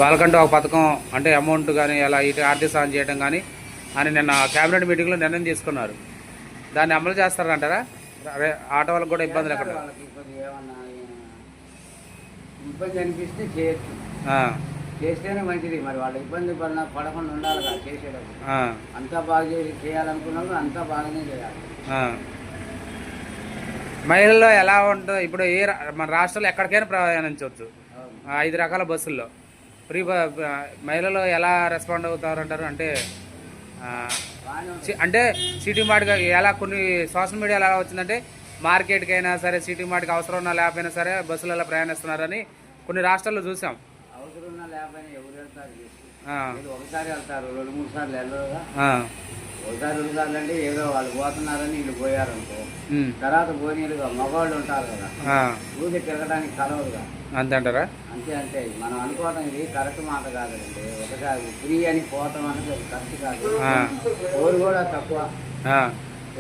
వాళ్ళకంటూ ఒక పథకం అంటే అమౌంట్ కానీ అలా ఇటు ఆర్థిక సాయం చేయడం కానీ అని నిన్న క్యాబినెట్ మీటింగ్లో నిర్ణయం తీసుకున్నారు. దాన్ని అమలు చేస్తారంటారా? ఆటో వాళ్ళకి కూడా ఇబ్బందులు ఎక్కడ ఇబ్బంది అనిపిస్తే చేయొచ్చు, చేస్తేనే మంచిది. మరి వాళ్ళు ఇబ్బంది పడకుండా ఉండాలి కదా చేసేటప్పుడు. అంతా బాగా చేయాలనుకున్నప్పుడు అంతా బాగానే చేయాలి. మహిళల్లో ఎలా ఉంటుంది ఇప్పుడు? మన రాష్ట్రంలో ఎక్కడికైనా ప్రయాణించవచ్చు 5 రకాల బస్సుల్లో. ఫ్రీ మహిళలు ఎలా రెస్పాండ్ అవుతారంటారు? అంటే సిటీ మార్ట్గా ఎలా కొన్ని సోషల్ మీడియాలో ఎలా వచ్చిందంటే మార్కెట్కి అయినా సరే సిటీ మార్ట్కి అవసరం ఉన్నా లేకపోయినా సరే బస్సులలో ప్రయాణిస్తున్నారని కొన్ని రాష్ట్రాల్లో చూసాం. అవసరం ఉన్నా లేకపోయినా ఎవరు వెళ్తారు? ఒకసారి వెళ్తారు, 2-3 సార్లు వెళ్ళరుగా. ఒకసారి 2 సార్లు అంటే ఏదో వాళ్ళు పోతున్నారని వీళ్ళు పోయారనుకో, తర్వాత పోనీలుగా మగవాళ్ళు ఉంటారు కదా, ఊరికి తిరగడానికి కలవదుగా. అంతే అంటారా? అంతే అంతే. మనం అనుకోవడం ఇది కరెక్ట్ మాట కాదండి. ఒకసారి ఫ్రీ అని పోతాం అనేది కరెక్ట్ కాదు. ఓరు కూడా తక్కువ.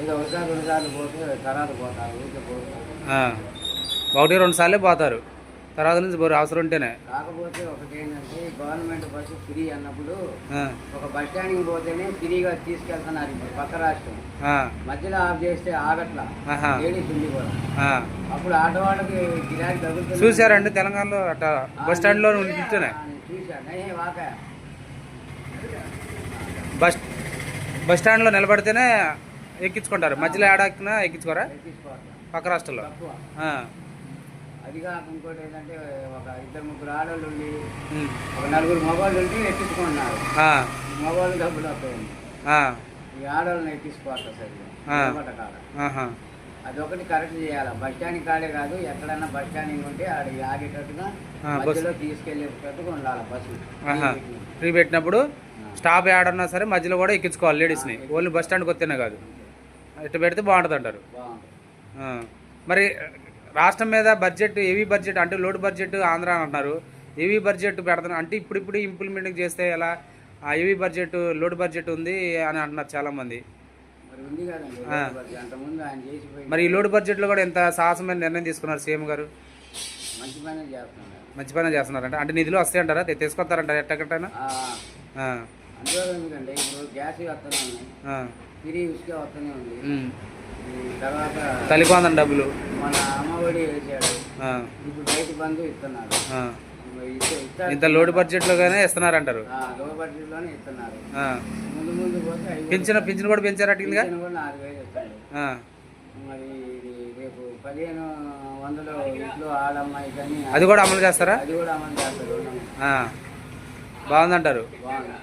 ఏదో ఒకసారి 2 సార్లు పోతే తర్వాత పోతారు, ఊరికి పోతారు. 1-2 సార్లే పోతారు, తర్వాత నుంచి అవసరం ఉంటేనే. కాకపోతే ఒకటి ఏంటంటే గవర్నమెంట్ బస్సు ఫ్రీ అన్నప్పుడు ఒక బస్ స్టాండ్కి పోతేనే ఫ్రీగా తీసుకెళ్తున్నారు. ఇప్పుడు పక్క రాష్ట్రం మధ్యలో ఆఫ్ చేస్తే ఆగట్లా, లేడీస్ ఉంది కూడా. అప్పుడు ఆటో వాళ్ళకి గిరాకీ తగ్గుతుంది. చూసారండి తెలంగాణలో అట్లా బస్ స్టాండ్ లో చూసాను. బస్ స్టాండ్ లో నిలబడితేనే ఎక్కించుకుంటారు, మధ్యలో ఆడకినా ఎక్కించుకోరా పక్క రాష్ట్రంలో. అది కాక ఇంకోటి ఏంటంటే ఒక 2-3 ఆడవాళ్ళు ఉండి ఒక 4 మగవాళ్ళు ఉంటే ఎక్కించుకుంటున్నారు. మగవాళ్ళు డబ్బులు వస్తాయండి, ఈ ఆడవాళ్ళని ఎక్కించుకోవాలి సరిగ్గా. అదొకటి కరెక్ట్ చేయాలి. బస్ స్టాండ్ కాడే కాదు, ఎక్కడైనా బస్ స్టాండింగ్ ఉంటే ఆడికి ఆగేటట్టుగా మధ్యలో తీసుకెళ్ళేటట్టుగా ఉండాలి బస్సు. ఫ్రీ పెట్టినప్పుడు స్టాప్ ఆడన్నా సరే మధ్యలో కూడా ఎక్కించుకోవాలి లేడీస్ని, ఓన్లీ బస్ స్టాండ్కి వస్తేనే కాదు. ఇట్లా పెడితే బాగుంటుంది అంటారు. మరి రాష్ట్రం మీద బడ్జెట్ హెవీ బడ్జెట్ అంటే లోడ్ బడ్జెట్ ఆంధ్ర అంటున్నారు, హెవీ బడ్జెట్ పెడతాను అంటే ఇప్పుడు ఇంప్లిమెంట్ చేస్తే ఎలా? హెవీ బడ్జెట్ లోడ్ బడ్జెట్ ఉంది అని అంటున్నారు చాలామంది. మరి ఈ లోడ్ బడ్జెట్లో కూడా ఎంత సాహసమైన నిర్ణయం తీసుకున్నారు సీఎం గారు? మంచి పని చేస్తున్నారంట. అంటే నిధులు వస్తాయంటారా, తీసుకొస్తారంటారా ఎట్టకట్టైనా? తర్వాత తల్లికొందని డబ్బులు మన అమ్మఒడి వేసాడు, ఇప్పుడు రైతు బంధు ఇస్తున్నారు. ఇంత లోడ్ బడ్జెట్ లోనే ఇస్తున్నారు అంటారు. లోడ్ బడ్జెట్ లోనే ఇస్తున్నారు. ముందు పోతే పింఛన్ కూడా పెంచారు అట్టిగా. 4,000 ఇస్తారు. మరి రేపు 1,500 ఇంట్లో ఆడమ్మాయి కానీ అది కూడా అమలు చేస్తారా? అది కూడా అమలు చేస్తారు. బాగుందంటారు. బాగుంది.